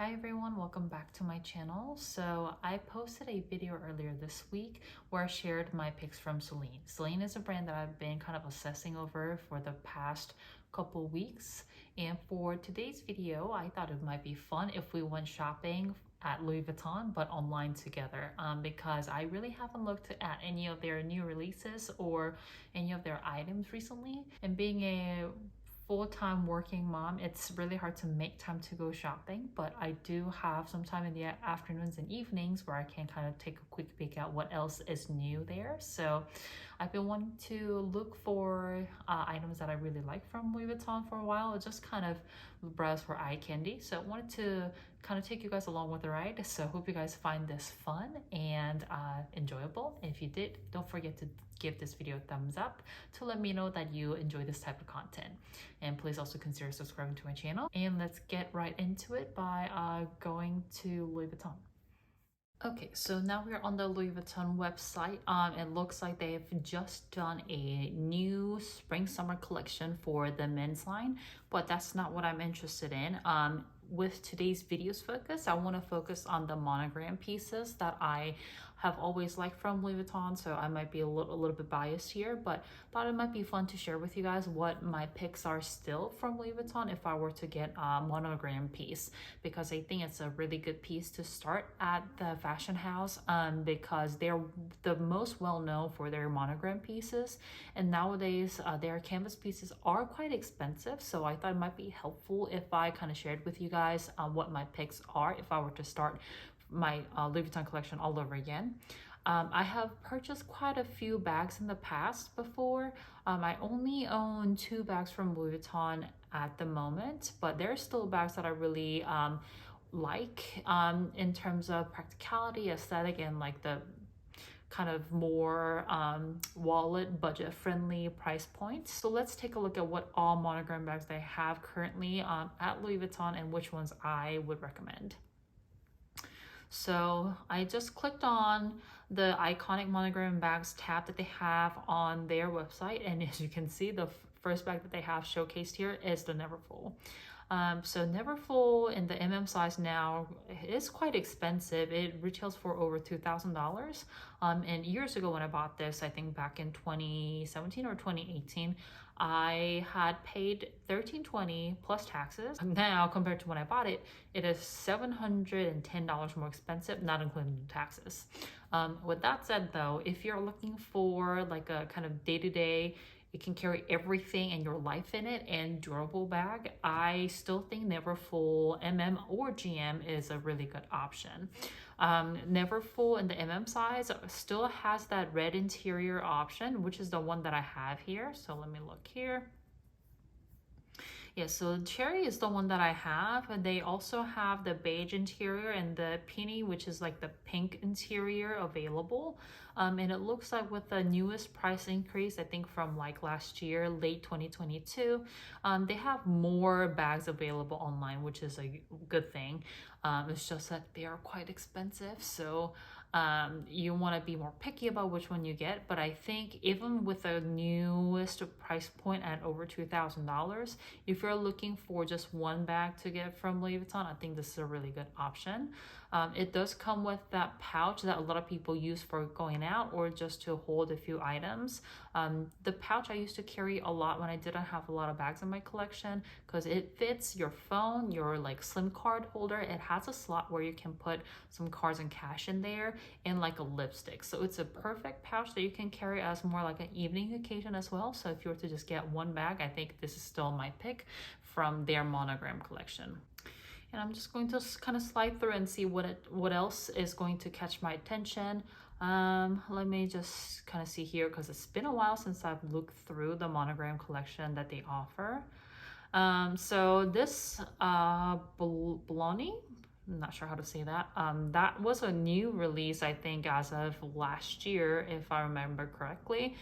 Hi everyone, welcome back to my channel. So I posted a video earlier this week where I shared my picks from Celine. Celine is a brand that I've been kind of obsessing over for the past couple weeks. And for today's video, I thought it might be fun if we went shopping at Louis Vuitton but online together, because I really haven't looked at any of their new releases or any of their items recently. And being a full-time working mom, it's really hard to make time to go shopping, but I do have some time in the afternoons and evenings where I can kind of take a quick peek at what else is new there. So I've been wanting to look for items that I really like from Louis Vuitton for a while, just kind of browse for eye candy. So I wanted to kind of take you guys along with the ride. So I hope you guys find this fun and enjoyable. And if you did, don't forget to give this video a thumbs up to let me know that you enjoy this type of content. And please also consider subscribing to my channel. And let's get right into it by going to Louis Vuitton. Okay, so now we're on the Louis Vuitton website. It looks like they've just done a new spring summer collection for the men's line, but that's not what I'm interested in. With today's video's focus, I want to focus on the monogram pieces that I have always liked from Louis Vuitton, so I might be a little bit biased here, but thought it might be fun to share with you guys what my picks are still from Louis Vuitton if I were to get a monogram piece, because I think it's a really good piece to start at the fashion house, because they're the most well known for their monogram pieces, and nowadays their canvas pieces are quite expensive, so I thought it might be helpful if I kind of shared with you guys what my picks are if I were to start my Louis Vuitton collection all over again. I have purchased quite a few bags in the past before. I only own 2 bags from Louis Vuitton at the moment, but there are still bags that I really like in terms of practicality, aesthetic, and like the kind of more wallet budget friendly price points. So let's take a look at what all monogram bags they have currently at Louis Vuitton and which ones I would recommend. So I just clicked on the iconic monogram bags tab that they have on their website, and as you can see, the first bag that they have showcased here is the Neverfull. So Neverfull in the MM size now is quite expensive. It retails for over $2,000. And years ago when I bought this, I think back in 2017 or 2018, I had paid $1,320 plus taxes. Now, compared to when I bought it, it is $710 more expensive, not including taxes. With that said though, if you're looking for like a kind of day-to-day, it can carry everything and your life in it and durable bag, I still think Neverfull MM or GM is a really good option. Neverfull in the MM size still has that red interior option, which is the one that I have here. So let me look here. Yeah, so cherry is the one that I have. And they also have the beige interior and the peony, which is like the pink interior, available. And it looks like with the newest price increase, I think from like last year, late 2022, they have more bags available online, which is a good thing. It's just that they are quite expensive. So you want to be more picky about which one you get, but I think even with the newest price point at over $2,000, if you're looking for just one bag to get from Louis Vuitton, I think this is a really good option. It does come with that pouch that a lot of people use for going out or just to hold a few items. The pouch I used to carry a lot when I didn't have a lot of bags in my collection, because it fits your phone, your like SIM card holder. It has a slot where you can put some cards and cash in there, and like a lipstick. So it's a perfect pouch that you can carry as more like an evening occasion as well. So if you were to just get one bag, I think this is still my pick from their monogram collection. And I'm just going to kind of slide through and see what else is going to catch my attention. Let me just kind of see here, because it's been a while since I've looked through the monogram collection that they offer. So this Bologna, I'm not sure how to say that. That was a new release, I think, as of last year, if I remember correctly.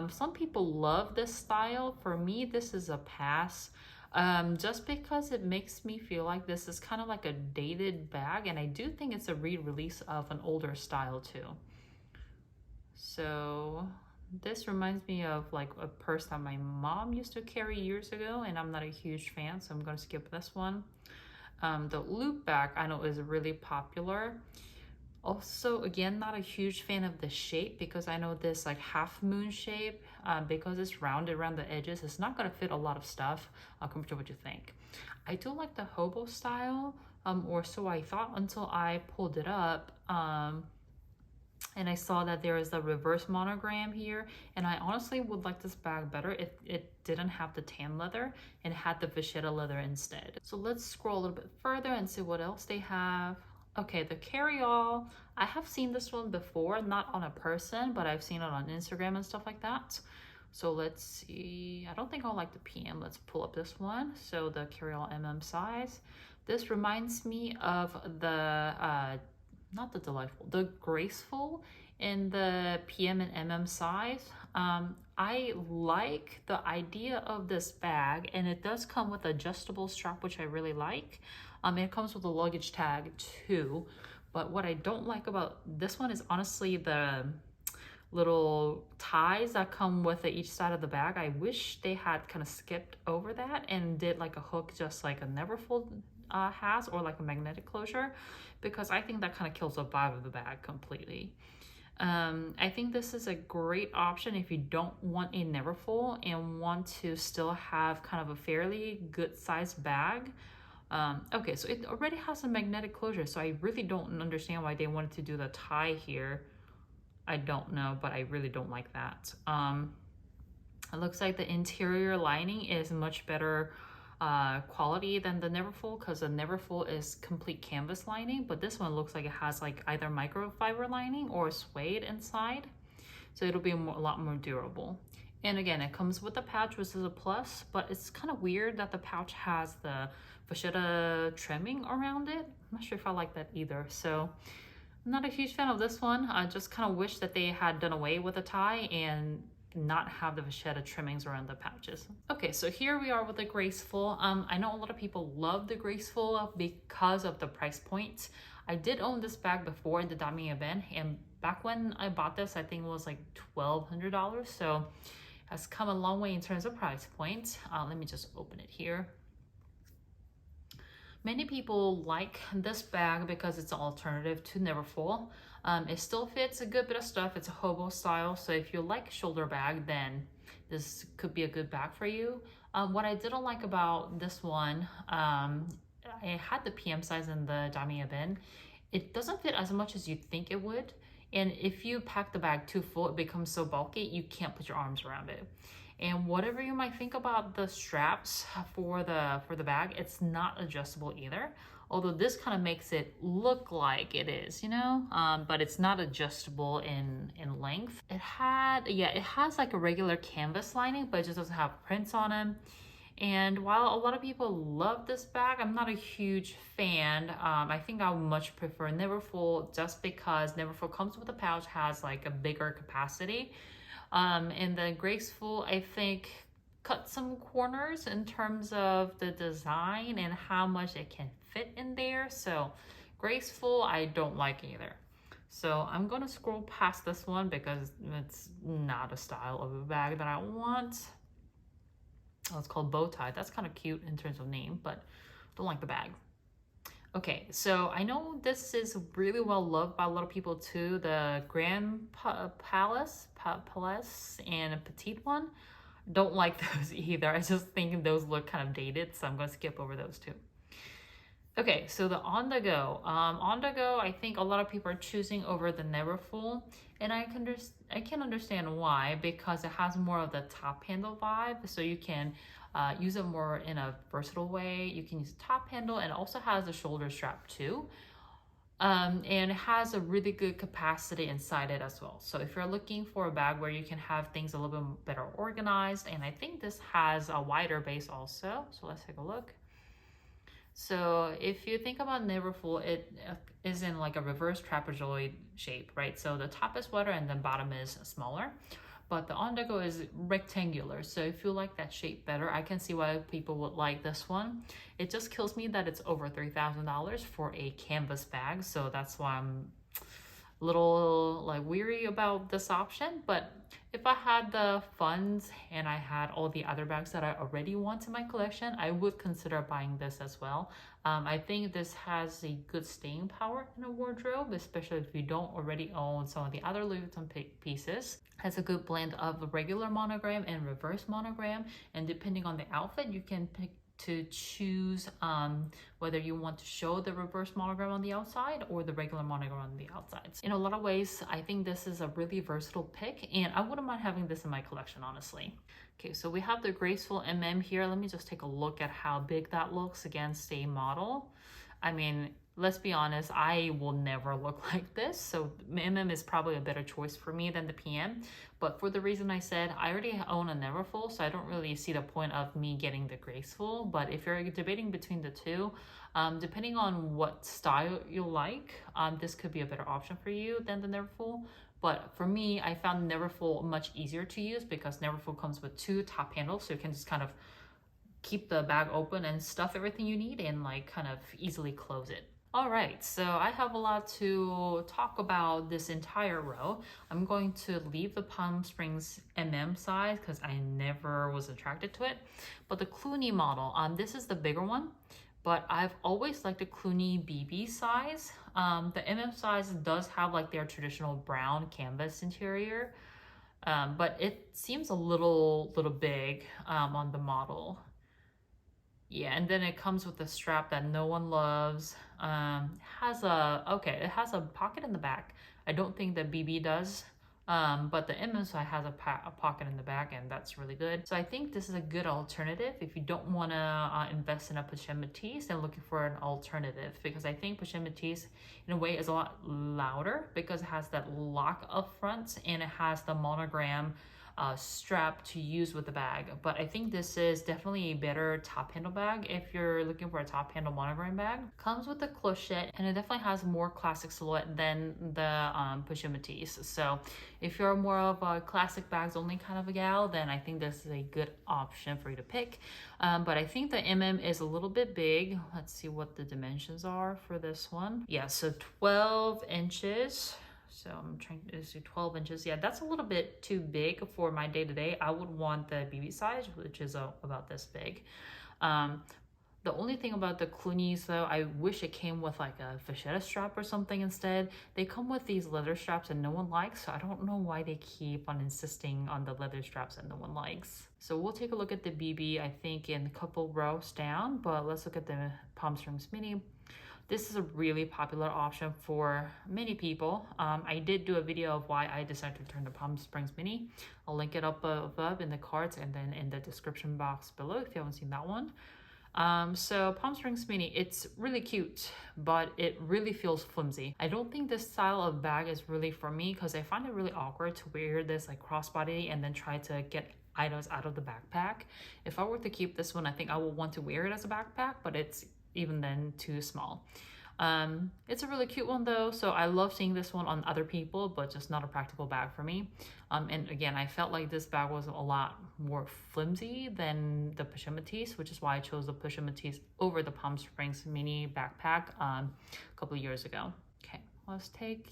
Some people love this style. For me, this is a pass. Just because it makes me feel like this is kind of like a dated bag, and I do think it's a re-release of an older style too. So this reminds me of like a purse that my mom used to carry years ago, and I'm not a huge fan, so I'm going to skip this one. The loop bag I know is really popular. Also, again, not a huge fan of the shape because I know this like half moon shape, because it's rounded around the edges, it's not gonna fit a lot of stuff compared to what you think. I do like the hobo style, or so I thought until I pulled it up. And I saw that there is a reverse monogram here, and I honestly would like this bag better if it didn't have the tan leather and had the vachetta leather instead. So let's scroll a little bit further and see what else they have. Okay, the carry-all. I have seen this one before, not on a person, but I've seen it on Instagram and stuff like that. So let's see. I don't think I'll like the PM. Let's pull up this one. So the carry-all size. This reminds me of the not the Delightful, the Graceful in the PM and size. I like the idea of this bag, and it does come with adjustable strap, which I really like. It comes with a luggage tag too, but what I don't like about this one is honestly the little ties that come with each side of the bag. I wish they had kind of skipped over that and did like a hook just like a Neverfull has, or like a magnetic closure, because I think that kind of kills the vibe of the bag completely. I think this is a great option if you don't want a Neverfull and want to still have kind of a fairly good sized bag. Okay, so it already has a magnetic closure, so I really don't understand why they wanted to do the tie here. I don't know, but I really don't like that. It looks like the interior lining is much better quality than the Neverfull, because the Neverfull is complete canvas lining, but this one looks like it has like either microfiber lining or suede inside, so it'll be a lot more durable. And again, it comes with a pouch, which is a plus, but it's kind of weird that the pouch has the vachetta trimming around it. I'm not sure if I like that either, so I'm not a huge fan of this one. I just kind of wish that they had done away with the tie and not have the vachetta trimmings around the pouches. Okay, so here we are with the Graceful. I know a lot of people love the Graceful because of the price point. I did own this bag before in the Damier bin, and back when I bought this, I think it was like $1,200, so it has come a long way in terms of price point. Let me just open it here. Many people like this bag because it's an alternative to Neverfull. It still fits a good bit of stuff. It's a hobo style, so if you like shoulder bag, then this could be a good bag for you. What I didn't like about this one, I had the PM size in the Damier bin. It doesn't fit as much as you'd think it would, and if you pack the bag too full, it becomes so bulky you can't put your arms around it. And whatever you might think about the straps for the bag, it's not adjustable either. Although this kind of makes it look like it is, you know, but it's not adjustable in length. It has like a regular canvas lining, but it just doesn't have prints on them. And while a lot of people love this bag, I'm not a huge fan. I think I would much prefer Neverfull, just because Neverfull comes with a pouch, has like a bigger capacity. And the Graceful, I think, cut some corners in terms of the design and how much it can fit in there. So Graceful, I don't like either. So I'm gonna scroll past this one because it's not a style of a bag that I want. Oh, it's called Bow Tie. That's kind of cute in terms of name, but don't like the bag. Okay, so I know this is really well loved by a lot of people too, the Grand Palace and a Petite one. Don't like those either. I just think those look kind of dated, so I'm going to skip over those two. Okay, so the OnTheGo. OnTheGo, I think a lot of people are choosing over the Neverfull, and I can understand why, because it has more of the top handle vibe, so you can use it more in a versatile way. You can use a top handle, and it also has a shoulder strap too. And it has a really good capacity inside it as well. So if you're looking for a bag where you can have things a little bit better organized, and I think this has a wider base also. So let's take a look. So if you think about Neverfull, it is in like a reverse trapezoid shape, right? So the top is wider and the bottom is smaller. But the OnTheGo is rectangular, so if you like that shape better, I can see why people would like this one. It just kills me that it's over $3,000 for a canvas bag, so that's why I'm a little like weary about this option. But If I had the funds and I had all the other bags that I already want in my collection, I would consider buying this as well. I think this has a good staying power in a wardrobe, especially if you don't already own some of the other Louis Vuitton pieces. It has a good blend of a regular monogram and reverse monogram, and depending on the outfit, you can pick to choose whether you want to show the reverse monogram on the outside or the regular monogram on the outside. In a lot of ways, I think this is a really versatile pick, and I wouldn't mind having this in my collection, honestly. Okay, so we have the Graceful here. Let me just take a look at how big that looks against a model. I mean, let's be honest, I will never look like this, so is probably a better choice for me than the PM. But for the reason I said, I already own a Neverfull, so I don't really see the point of me getting the Graceful. But if you're debating between the two, depending on what style you like, this could be a better option for you than the Neverfull. But for me, I found Neverfull much easier to use because Neverfull comes with 2 top handles, so you can just kind of keep the bag open and stuff everything you need and like kind of easily close it. All right, so I have a lot to talk about this entire row. I'm going to leave the Palm Springs size because I never was attracted to it. But the Clooney model, this is the bigger one, but I've always liked the Clooney BB size. The size does have like their traditional brown canvas interior, but it seems a little big on the model. Yeah, and then it comes with a strap that no one loves. It has a pocket in the back. I don't think the BB does, but the side has a pocket in the back, and that's really good. So I think this is a good alternative if you don't want to invest in a Pochette Metis and looking for an alternative, because I think Pochette Metis in a way is a lot louder because it has that lock up front and it has the monogram strap to use with the bag. But I think this is definitely a better top handle bag if you're looking for a top handle monogram bag. Comes with the clochette, and it definitely has more classic silhouette than the Pochette Metis. So if you're more of a classic bags only kind of a gal, then I think this is a good option for you to pick. But I think the is a little bit big. Let's see what the dimensions are for this one. Yeah, so 12 inches. So I'm trying to do 12 inches. Yeah, that's a little bit too big for my day-to-day. I would want the BB size, which is about this big. The only thing about the Cloonies though, I wish it came with like a vachetta strap or something instead. They come with these leather straps that no one likes, so I don't know why they keep on insisting on the leather straps that no one likes. So we'll take a look at the BB, I think, in a couple rows down, but let's look at the Palm Springs Mini. This is a really popular option for many people. I did do a video of why I decided to return the Palm Springs Mini. I'll link it up above in the cards and then in the description box below if you haven't seen that one. So Palm Springs Mini, it's really cute, but it really feels flimsy. I don't think this style of bag is really for me because I find it really awkward to wear this like crossbody and then try to get items out of the backpack. If I were to keep this one, I think I would want to wear it as a backpack, but it's even then too small. It's a really cute one though, so I love seeing this one on other people, but just not a practical bag for me. And again, I felt like this bag was a lot more flimsy than the Pochette Metis, which is why I chose the Pochette Metis over the Palm Springs Mini backpack a couple of years ago. Okay, let's take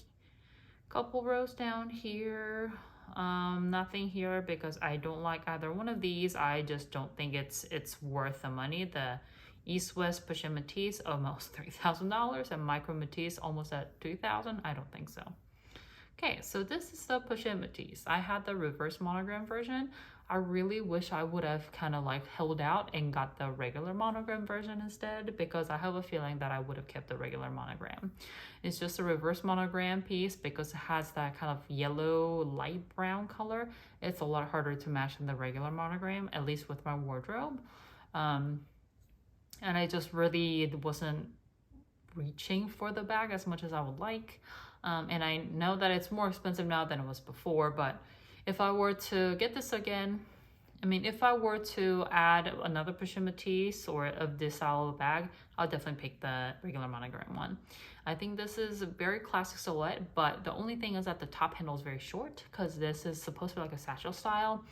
a couple rows down here. Nothing here because I don't like either one of these. I just don't think it's worth the money. The East-West Pochette Metis almost $3,000 and Micro Metis almost at $3,000. I don't think so. Okay, so this is the Pochette Metis. I had the reverse monogram version. I really wish I would have kind of like held out and got the regular monogram version instead, because I have a feeling that I would have kept the regular monogram. It's just a reverse monogram piece because it has that kind of yellow light brown color. It's a lot harder to match than the regular monogram, at least with my wardrobe. And I just really wasn't reaching for the bag as much as I would like. And I know that it's more expensive now than it was before, but if I were to get this again, I mean, if I were to add another Pochette Metis or of this style of bag, I'll definitely pick the regular monogram one. I think this is a very classic silhouette, but the only thing is that the top handle is very short because this is supposed to be like a satchel style.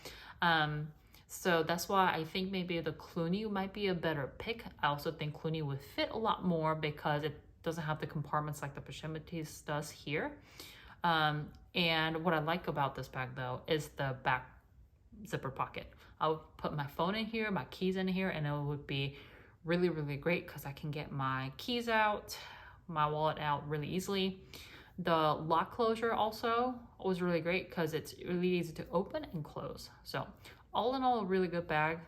So that's why I think maybe the Clooney might be a better pick. I also think Clooney would fit a lot more because it doesn't have the compartments like the Pochette Metis does here. And what I like about this bag though is the back zipper pocket. I would put my phone in here, my keys in here, and it would be really, really great because I can get my keys out, my wallet out really easily. The lock closure also was really great because it's really easy to open and close. So all in all, a really good bag.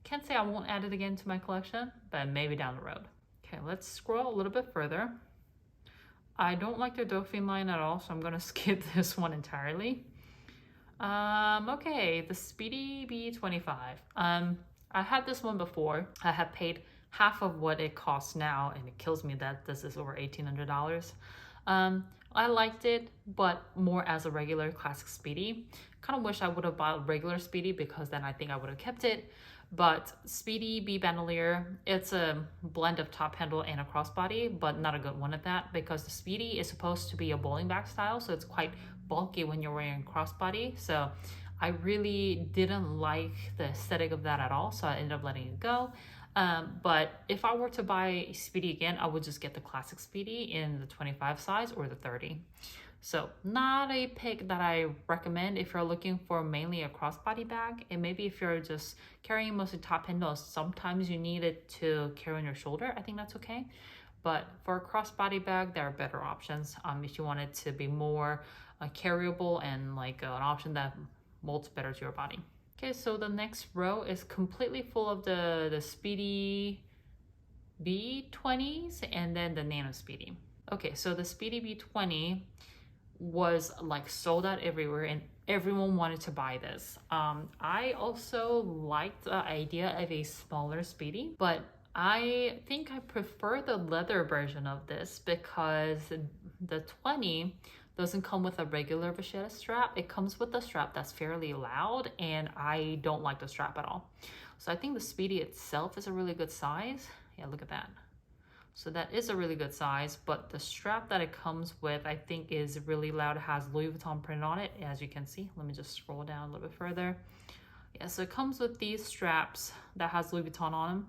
Can't say I won't add it again to my collection, but maybe down the road. Okay, let's scroll a little bit further. I don't like the Dauphine line at all, so I'm gonna skip this one entirely. Okay, the Speedy B 25. I had this one before. I had paid half of what it costs now, and it kills me that this is over $1,800. I liked it, but more as a regular classic Speedy. Kind of wish I would have bought a regular Speedy because then I think I would have kept it. But Speedy B bandolier, it's a blend of top handle and a crossbody, but not a good one at that because the Speedy is supposed to be a bowling bag style, so it's quite bulky when you're wearing crossbody. So I really didn't like the aesthetic of that at all, so I ended up letting it go. But if I were to buy Speedy again, I would just get the classic Speedy in the 25 size or the 30. So not a pick that I recommend if you're looking for mainly a crossbody bag, and maybe if you're just carrying mostly top handles, sometimes you need it to carry on your shoulder. I think that's okay. But for a crossbody bag, there are better options if you want it to be more carryable and like an option that molds better to your body. Okay, so the next row is completely full of the Speedy B20s and then the Nano Speedy. Okay, so the Speedy B20 was like sold out everywhere and everyone wanted to buy this. I also liked the idea of a smaller Speedy, but I think I prefer the leather version of this because the 20 doesn't come with a regular vachetta strap. It comes with a strap that's fairly loud, and I don't like the strap at all. So I think the Speedy itself is a really good size. Yeah, look at that. So that is a really good size, but the strap that it comes with, I think, is really loud. It has Louis Vuitton print on it, as you can see. Let me just scroll down a little bit further. Yeah, so it comes with these straps that has Louis Vuitton on them.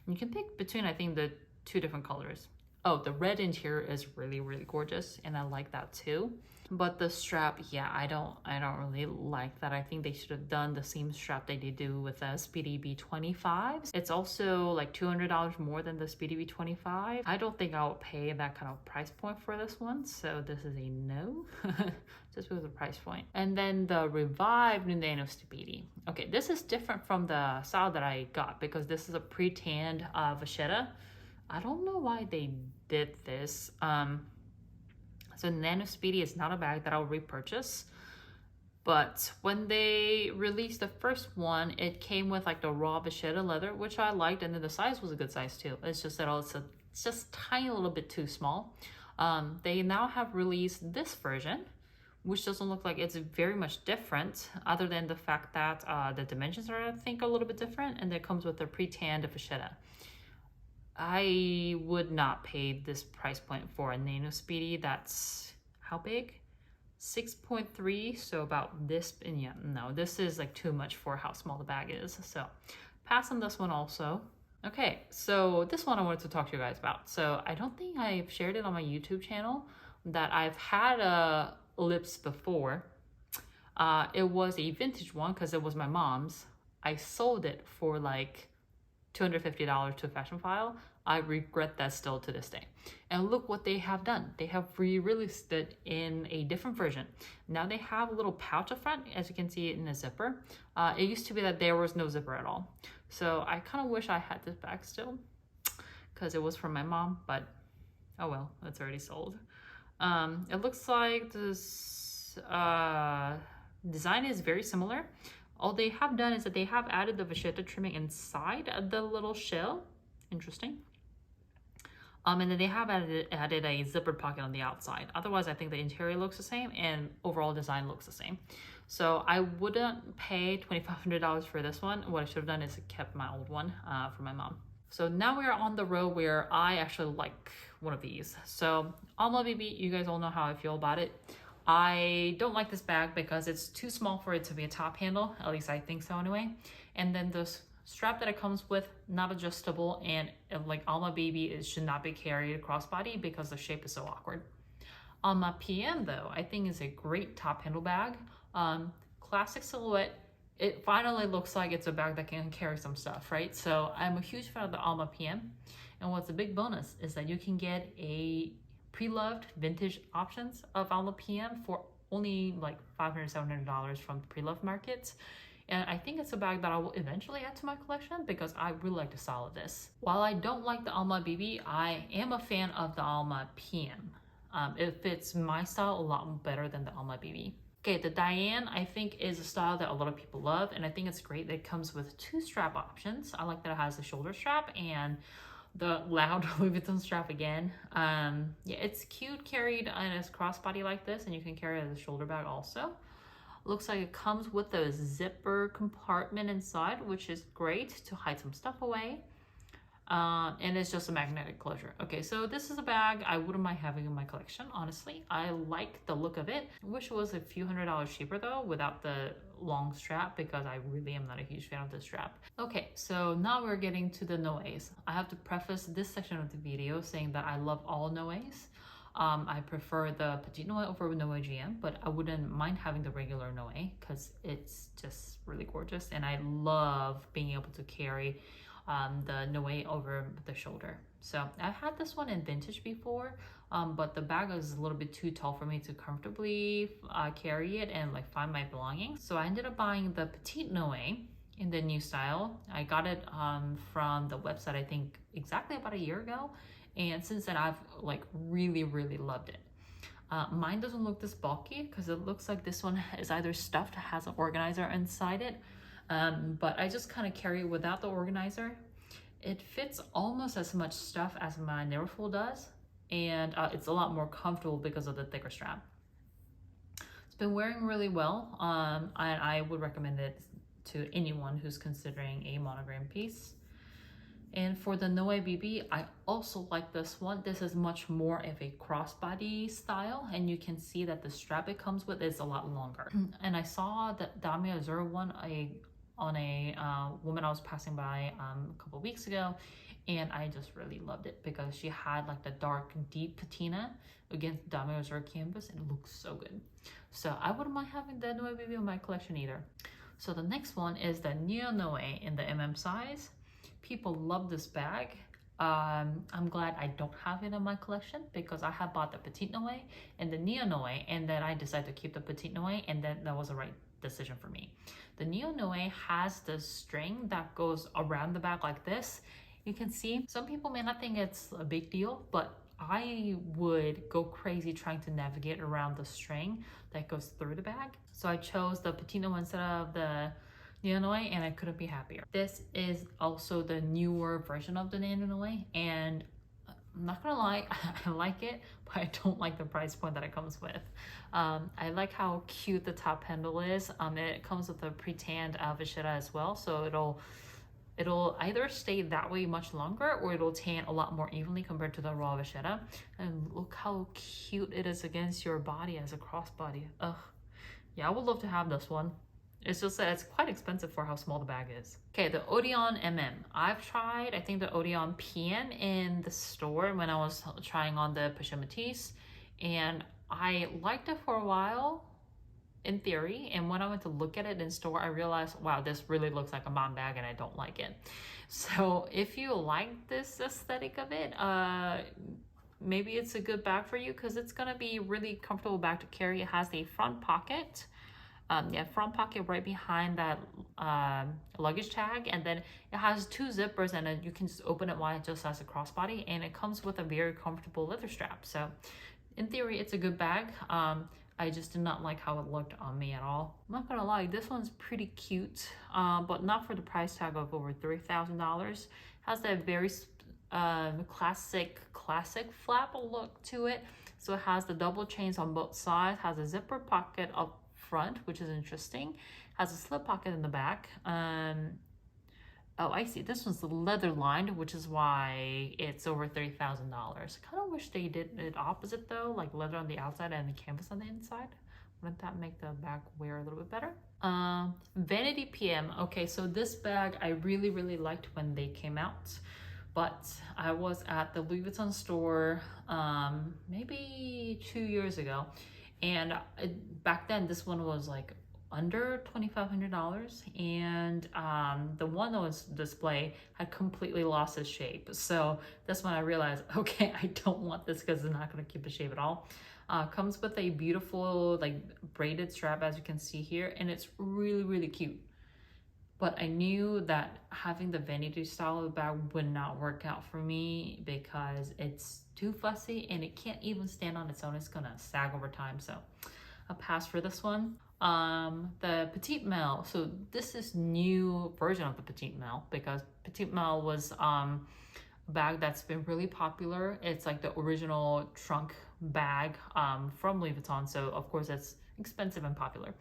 And you can pick between, I think, the two different colors. Oh, the red interior is really, really gorgeous, and I like that too. But the strap, yeah, I don't really like that. I think they should have done the same strap they did do with the Speedy B25s. It's also like $200 more than the Speedy B25. I don't think I'll pay that kind of price point for this one, so this is a no, just because of the price point. And then the revived Nano Speedy. Okay, this is different from the style that I got because this is a pre-tanned vachetta. I don't know why they did this. So Nano Speedy is not a bag that I'll repurchase. But when they released the first one, it came with like the raw vachetta leather, which I liked, and then the size was a good size too. It's just that it's just tiny little bit too small. They now have released this version, which doesn't look like it's very much different, other than the fact that the dimensions are, I think, a little bit different, and it comes with a pre-tanned vachetta. I would not pay this price point for a Nano Speedy. That's how big? 6.3, so about this, and yeah, no, this is like too much for how small the bag is. So pass on this one also. Okay, so this one I wanted to talk to you guys about. So I don't think I've shared it on my YouTube channel that I've had a lips before. It was a vintage one because it was my mom's. I sold it for like $250 to a fashion file. I regret that still to this day. And look what they have done. They have re-released it in a different version. Now they have a little pouch up front, as you can see it in a zipper. It used to be that there was no zipper at all. So I kind of wish I had this bag still because it was from my mom, but oh well, it's already sold. It looks like this design is very similar. All they have done is that they have added the vachetta trimming inside the little shell. Interesting. And then they have added a zippered pocket on the outside. Otherwise, I think the interior looks the same and overall design looks the same. So I wouldn't pay $2,500 for this one. What I should have done is kept my old one for my mom. So now we are on the row where I actually like one of these. So Alma BB, you guys all know how I feel about it. I don't like this bag because it's too small for it to be a top handle. At least I think so anyway. And then the strap that it comes with, not adjustable, and like Alma BB, it should not be carried crossbody because the shape is so awkward. Alma PM though, I think is a great top handle bag. Classic silhouette. It finally looks like it's a bag that can carry some stuff, right? So I'm a huge fan of the Alma PM. And what's a big bonus is that you can get a pre-loved vintage options of Alma PM for only like $500, $700 from the pre-loved markets. And I think it's a bag that I will eventually add to my collection because I really like the style of this. While I don't like the Alma BB, I am a fan of the Alma PM. It fits my style a lot better than the Alma BB. Okay, the Diane I think is a style that a lot of people love, and I think it's great that it comes with 2 strap options. I like that it has the shoulder strap and the loud Louis Vuitton strap again. Yeah, it's cute carried in a crossbody like this, and you can carry it as a shoulder bag also. Looks like it comes with a zipper compartment inside, which is great to hide some stuff away. And it's just a magnetic closure. Okay, so this is a bag I wouldn't mind having in my collection, honestly. I like the look of it. I wish it was a few $100s cheaper though, without the long strap, because I really am not a huge fan of the strap. Okay, so now we're getting to the Noes. I have to preface this section of the video saying that I love all Noes. I prefer the Petite Noe over Noe GM, but I wouldn't mind having the regular Noe because it's just really gorgeous, and I love being able to carry the Noe over the shoulder. So I've had this one in vintage before, but the bag is a little bit too tall for me to comfortably carry it and like find my belongings. So I ended up buying the Petite Noe in the new style. I got it from the website, I think exactly about a year ago. And since then I've like really loved it. Mine doesn't look this bulky because it looks like this one is either stuffed, has an organizer inside it. But I just kind of carry it without the organizer. It fits almost as much stuff as my Neverfull does, and it's a lot more comfortable because of the thicker strap. It's been wearing really well, and I would recommend it to anyone who's considering a monogram piece. And for the Noe BB, I also like this one. This is much more of a crossbody style, and you can see that the strap it comes with is a lot longer. And I saw the Dame Azur one on a woman I was passing by a couple weeks ago, and I just really loved it because she had like the dark deep patina against Dame Azur canvas, and it looks so good. So I wouldn't mind having the Noe BB in my collection either. So the next one is the Neo Noe in the MM size. People love this bag. I'm glad I don't have it in my collection because I have bought the Petite Noe and the Neo Noe, and then I decided to keep the Petite Noe, and then that was the right decision for me. The Neo Noe has the string that goes around the bag like this. You can see some people may not think it's a big deal, but I would go crazy trying to navigate around the string that goes through the bag. So I chose the Petite Noe instead of the Nano Noe, and I couldn't be happier. This is also the newer version of the Nano Noe, and I'm not gonna lie, I like it, but I don't like the price point that it comes with. I like how cute the top handle is. It comes with a pre-tanned vachetta as well, so it'll either stay that way much longer or it'll tan a lot more evenly compared to the raw vachetta. And look how cute it is against your body as a crossbody. Ugh. Yeah, I would love to have this one. It's just that it's quite expensive for how small the bag is. Okay, the Odeon MM. I've tried, I think, the Odeon PM in the store when I was trying on the Pochette Metis, and I liked it for a while in theory, and when I went to look at it in store, I realized, wow, this really looks like a mom bag and I don't like it. So if you like this aesthetic of it, maybe it's a good bag for you because it's gonna be really comfortable bag to carry. It has a front pocket. Front pocket right behind that luggage tag, and then it has 2 zippers, and you can just open it wide just as a crossbody, and it comes with a very comfortable leather strap. So in theory, it's a good bag. I just did not like how it looked on me at all. I'm not gonna lie, this one's pretty cute, but not for the price tag of over $3,000. Has that very classic flap look to it. So it has the double chains on both sides, has a zipper pocket up front, which is interesting, has a slip pocket in the back. Oh, I see, this one's leather lined, which is why it's over $3,000. Kind of wish they did it opposite though, like leather on the outside and the canvas on the inside. Wouldn't that make the bag wear a little bit better? Vanity PM. Okay, so this bag I really liked when they came out. But I was at the Louis Vuitton store maybe 2 years ago, and back then this one was like under $2,500, and the one that was displayed had completely lost its shape. So that's when I realized, okay, I don't want this because it's not going to keep its shape at all. Comes with a beautiful like braided strap, as you can see here, and it's really cute. But I knew that having the vanity style of bag would not work out for me because it's too fussy and it can't even stand on its own. It's gonna sag over time, so I'll pass for this one. The Petite Mail. So this is new version of the Petite Mail because Petite Mail was a bag that's been really popular. It's like the original trunk bag from Louis Vuitton, so of course it's expensive and popular.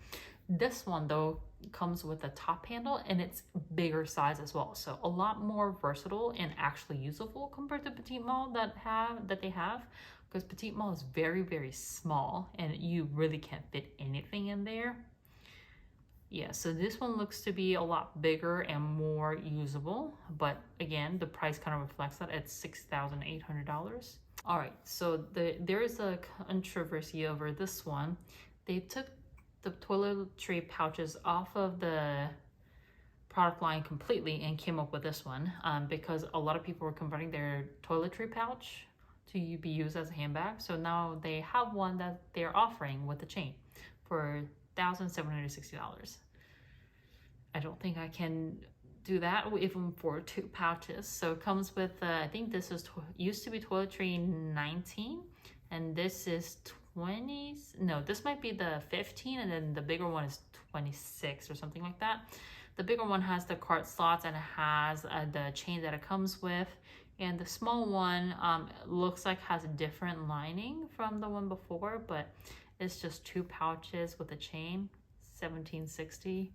This one though comes with a top handle and it's bigger size as well, so a lot more versatile and actually usable compared to Petite Mail that they have, because Petite Mail is very small and you really can't fit anything in there. Yeah, so this one looks to be a lot bigger and more usable, but again, the price kind of reflects that. It's $6,800. All right, so there is a controversy over this one. They took the toiletry pouches off of the product line completely and came up with this one because a lot of people were converting their toiletry pouch to be used as a handbag. So now they have one that they're offering with a chain for $1,760. I don't think I can do that even for 2 pouches. So it comes with, I think this is used to be toiletry 19, and this is 20. No, this might be the 15, and then the bigger one is 26 or something like that. The bigger one has the cart slots and it has the chain that it comes with. And the small one looks like has a different lining from the one before, but it's just 2 pouches with a chain, $1,760.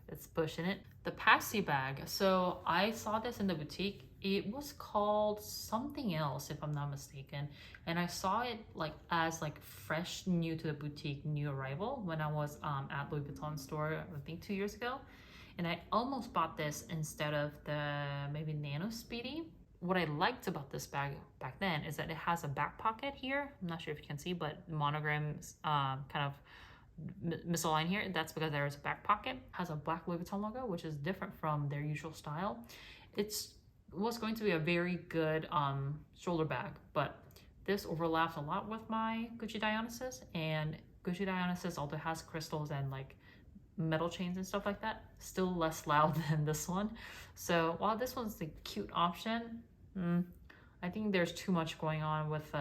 It's pushing it. The Passy bag. So I saw this in the boutique. It was called something else, if I'm not mistaken. And I saw it like as like fresh, new to the boutique, new arrival when I was at Louis Vuitton store, I think 2 years ago. And I almost bought this instead of the maybe Nano Speedy. What I liked about this bag back then is that it has a back pocket here. I'm not sure if you can see, but monograms kind of misaligned here. That's because there is a back pocket. It has a black Louis Vuitton logo, which is different from their usual style. It was going to be a very good shoulder bag, but this overlaps a lot with my Gucci Dionysus, and Gucci Dionysus, although it has crystals and like metal chains and stuff like that, still less loud than this one. So while this one's the cute option, I think there's too much going on with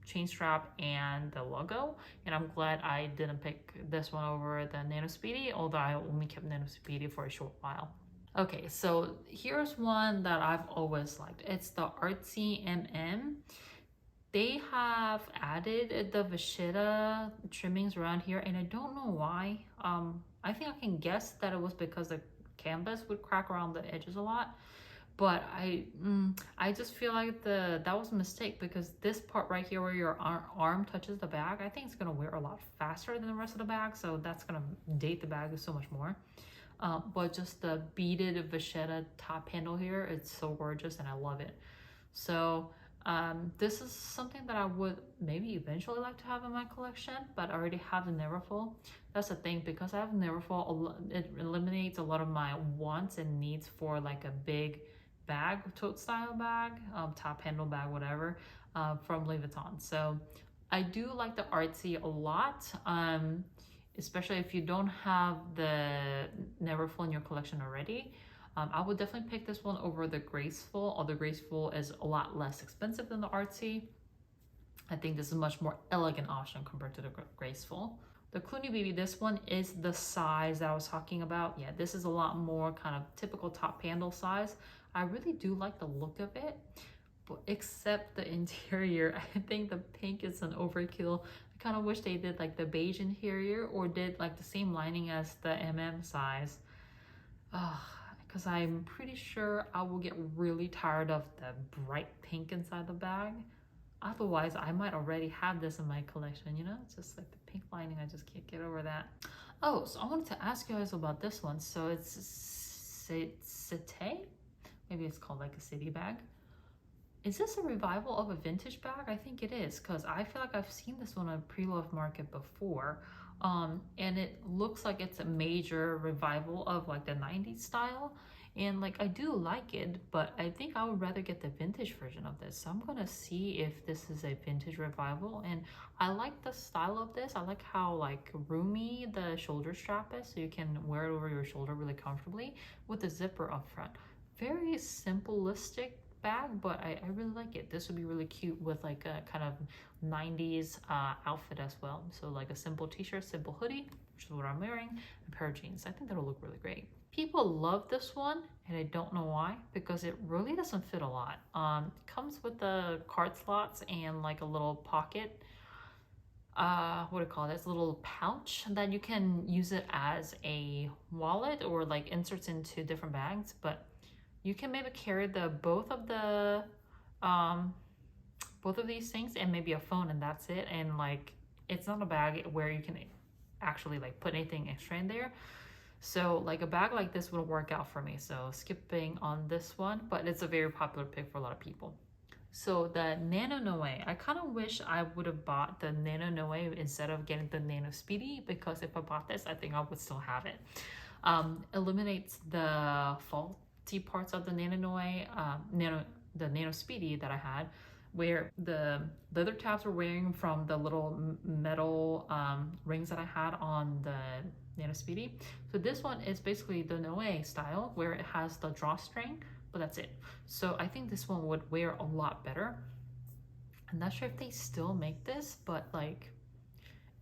chain strap and the logo, and I'm glad I didn't pick this one over the Nano Speedy, although I only kept Nano Speedy for a short while. Okay, so here's one that I've always liked. It's the Arty MM. They have added the vachetta trimmings around here, and I don't know why. I think I can guess that it was because the canvas would crack around the edges a lot. But I just feel like that was a mistake, because this part right here where your arm touches the bag, I think it's gonna wear a lot faster than the rest of the bag, so that's gonna date the bag so much more. But just the beaded vachetta top handle here, it's so gorgeous and I love it. So this is something that I would maybe eventually like to have in my collection, but I already have the Neverfull. That's the thing, because I have Neverfull, it eliminates a lot of my wants and needs for like a big bag, tote style bag, top handle bag, whatever, from Louis Vuitton. So I do like the Arty a lot, especially if you don't have the Neverfull in your collection already. I would definitely pick this one over the Graceful, although Graceful is a lot less expensive than the Arty. I think this is a much more elegant option compared to the Graceful. The Clooney BB, this one is the size that I was talking about. Yeah, this is a lot more kind of typical top handle size. I really do like the look of it, but except the interior. I think the pink is an overkill. I kind of wish they did like the beige interior, or did like the same lining as the MM size. Because I'm pretty sure I will get really tired of the bright pink inside the bag. Otherwise, I might already have this in my collection, you know? It's just like the pink lining, I just can't get over that. Oh, so I wanted to ask you guys about this one. So it's Sete, Maybe it's called like a city bag. Is this a revival of a vintage bag? I think it is, because I feel like I've seen this one on pre-loved market before. And it looks like it's a major revival of like the 90s style. And like I do like it, but I think I would rather get the vintage version of this. So I'm gonna see if this is a vintage revival. And I like the style of this. I like how like roomy the shoulder strap is, so you can wear it over your shoulder really comfortably with the zipper up front. Very simplistic bag, but I really like it. This would be really cute with like a kind of 90s outfit as well. So like a simple t-shirt, simple hoodie, which is what I'm wearing, a pair of jeans. I think that'll look really great. People love this one, and I don't know why, because it really doesn't fit a lot. It comes with the card slots and like a little pocket, what do you call this, little pouch that you can use it as a wallet or like inserts into different bags. But you can maybe carry both of these things and maybe a phone, and that's it. And like it's not a bag where you can actually like put anything extra in there. So like a bag like this would work out for me. So skipping on this one, but it's a very popular pick for a lot of people. So the Nano Noe, I kind of wish I would have bought the Nano Noe instead of getting the Nano Speedy, because if I bought this, I think I would still have it. Eliminates the faulty parts of the Nano Noe, the Nano Speedy that I had, where the leather tabs were wearing from the little metal rings that I had on the Nano Speedy. So this one is basically the Noe style, where it has the drawstring, but that's it. So I think this one would wear a lot better. I'm not sure if they still make this, but like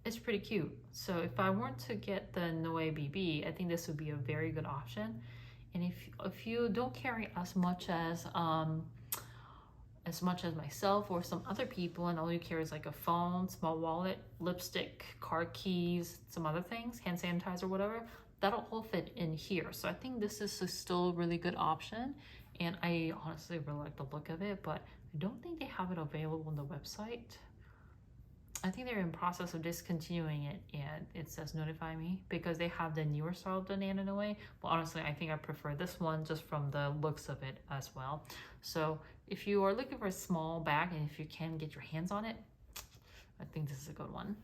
it's pretty cute. So if I weren't to get the Noe BB, I think this would be a very good option. And if you don't carry as much as myself or some other people, and all you carry is like a phone, small wallet, lipstick, car keys, some other things, hand sanitizer, whatever, that'll all fit in here. So I think this is still a really good option, and I honestly really like the look of it, but I don't think they have it available on the website. I think they're in process of discontinuing it, and it says notify me, because they have the newer style of the Nano Noe. But honestly, I think I prefer this one just from the looks of it as well. So if you are looking for a small bag and if you can get your hands on it, I think this is a good one.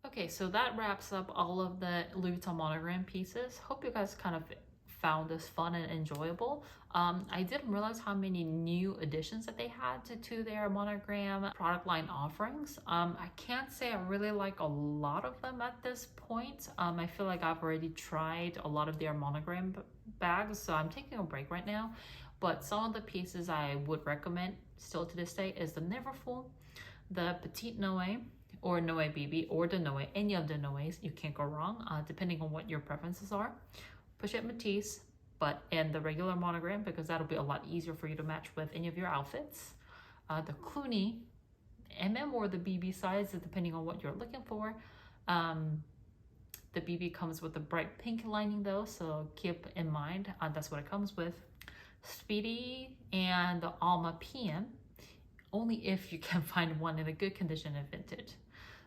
Okay, so that wraps up all of the Louis Vuitton monogram pieces. Hope you guys kind of found this fun and enjoyable. I didn't realize how many new additions that they had to their monogram product line offerings. I can't say I really like a lot of them at this point. I feel like I've already tried a lot of their monogram bags, so I'm taking a break right now. But some of the pieces I would recommend still to this day is the Neverfull, the Petite Noe, or Noe BB, or the Noe, any of the Noes, you can't go wrong, depending on what your preferences are. Pochette Metis, and the regular monogram, because that'll be a lot easier for you to match with any of your outfits. The Clooney MM or the BB size, depending on what you're looking for. The BB comes with a bright pink lining though, so keep in mind that's what it comes with. Speedy and the Alma PM, only if you can find one in a good condition and vintage.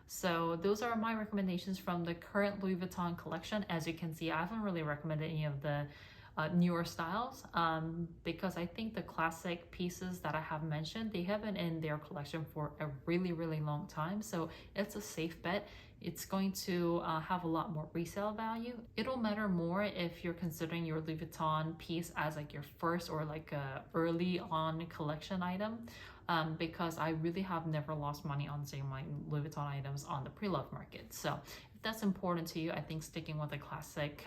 So those are my recommendations from the current Louis Vuitton collection. As you can see, I haven't really recommended any of the newer styles because I think the classic pieces that I have mentioned, they have been in their collection for a really, really long time. So it's a safe bet. It's going to have a lot more resale value. It'll matter more if you're considering your Louis Vuitton piece as like your first or like a early on collection item. Because I really have never lost money on saying my Louis Vuitton items on the pre-loved market. So if that's important to you, I think sticking with a classic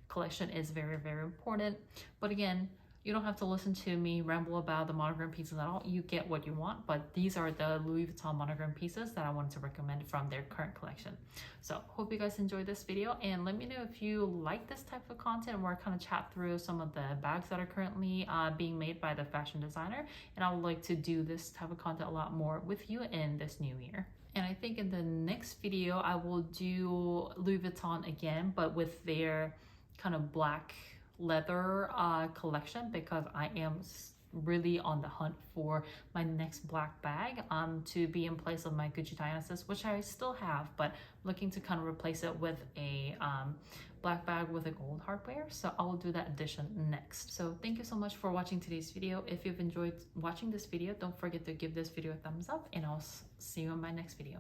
collection is very, very important. But again, you don't have to listen to me ramble about the monogram pieces at all. You get what you want, but these are the Louis Vuitton monogram pieces that I wanted to recommend from their current collection. So hope you guys enjoyed this video, and let me know if you like this type of content where I kind of chat through some of the bags that are currently being made by the fashion designer. And I would like to do this type of content a lot more with you in this new year. And I think in the next video, I will do Louis Vuitton again, but with their kind of black leather collection, because I am really on the hunt for my next black bag to be in place of my Gucci Dionysus, which I still have, but looking to kind of replace it with a black bag with a gold hardware. So I will do that addition next. So thank you so much for watching today's video. If you've enjoyed watching this video, don't forget to give this video a thumbs up, and I'll see you in my next video.